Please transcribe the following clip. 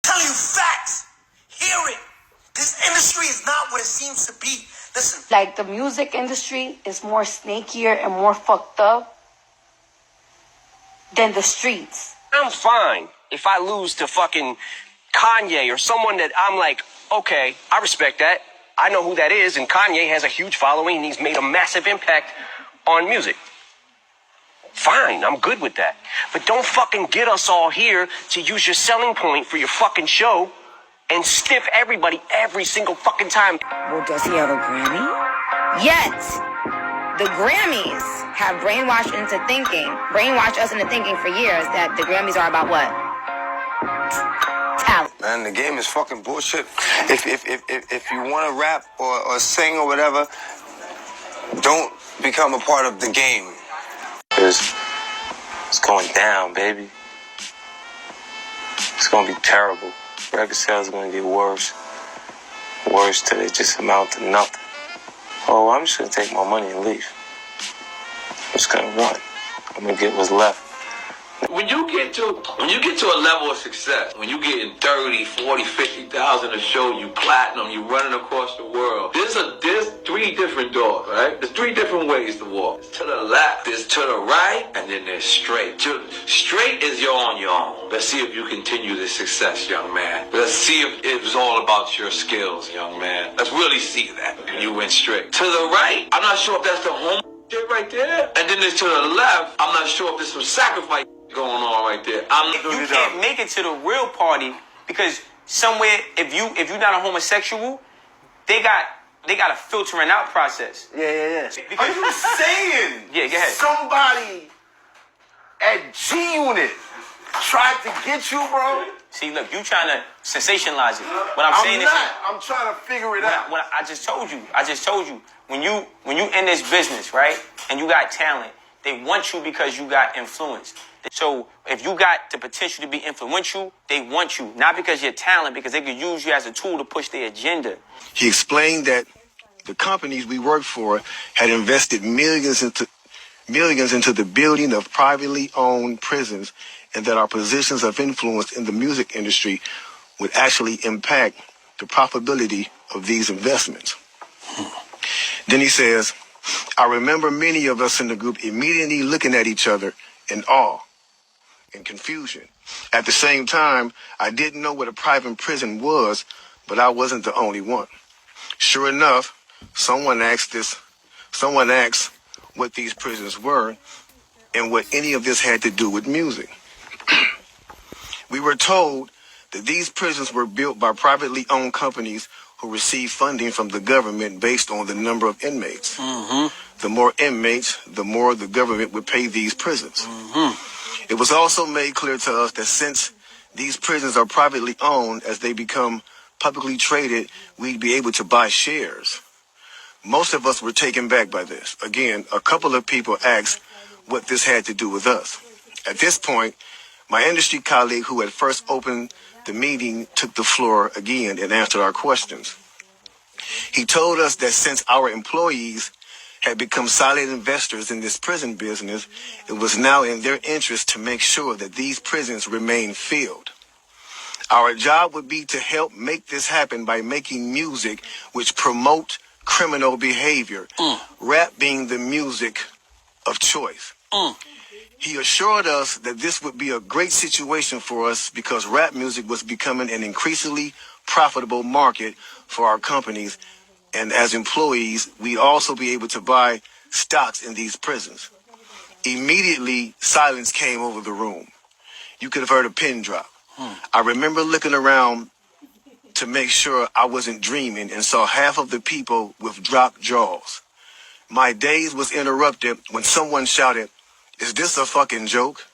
telling you facts. Hear it. This industry is not what it seems to be. Listen. Like, the music industry is more snakier and more fucked up than the streets. I'm fine if I lose to fucking Kanye or someone that I'm like, okay, I respect that. I know who that is, and Kanye has a huge following, and he's made a massive impact on music. Fine, I'm good with that. But don't fucking get us all here to use your selling point for your fucking show and stiff everybody every single fucking time. Well, does he have a Grammy? Yet, the Grammys have brainwashed us into thinking for years that the Grammys are about what? Talent. Man, the game is fucking bullshit. If you want to rap or sing or whatever, don't become a part of the game. It's going down, baby. It's going to be terrible. Record sales are going to get worse. Worse till they just amount to nothing. Oh, I'm just going to take my money and leave. I'm just going to run. I'm going to get what's left. When you get to a level of success, when you getting 30, 40, 50,000 a show, you platinum, you running across the world, there's three different doors, right? There's three different ways to walk. There's to the left, there's to the right, and then there's straight. Straight is you're on your own. Let's see if you continue this success, young man. Let's see if it's all about your skills, young man. Let's really see that. You went straight. To the right, I'm not sure if that's the home shit right there. And then there's to the left, I'm not sure if there's some sacrifice going on right there. You can't make it to the real party because somewhere, if you're not a homosexual, they got a filtering out process. Yeah. Because, Are you saying? Yeah, go ahead. Somebody at G-Unit tried to get you, bro? See, look, you trying to sensationalize it. What I'm saying is, I'm trying to figure it out. I just told you, when you in this business, right, and you got talent, they want you because you got influence. So if you got the potential to be influential, they want you. Not because you're talent, because they could use you as a tool to push their agenda. He explained that the companies we worked for had invested millions into the building of privately owned prisons, and that our positions of influence in the music industry would actually impact the profitability of these investments. Then he says, I remember many of us in the group immediately looking at each other in awe and confusion. At the same time, I didn't know what a private prison was, but I wasn't the only one. Sure enough, someone asked what these prisons were and what any of this had to do with music. We were told that these prisons were built by privately owned companies who received funding from the government based on the number of inmates. The more inmates, the more the government would pay these prisons. It was also made clear to us that since these prisons are privately owned, as they become publicly traded, we'd be able to buy shares. Most of us were taken back by this. Again, a couple of people asked what this had to do with us. At this point, my industry colleague who had first opened the meeting took the floor again and answered our questions. He told us that since our employees had become silent investors in this prison business, it was now in their interest to make sure that these prisons remain filled. Our job would be to help make this happen by making music which promote criminal behavior, rap being the music of choice. He assured us that this would be a great situation for us because rap music was becoming an increasingly profitable market for our companies, and as employees, we'd also be able to buy stocks in these prisons. Immediately, silence came over the room. You could have heard a pin drop. I remember looking around to make sure I wasn't dreaming and saw half of the people with dropped jaws. My daze was interrupted when someone shouted, "Is this a fucking joke?"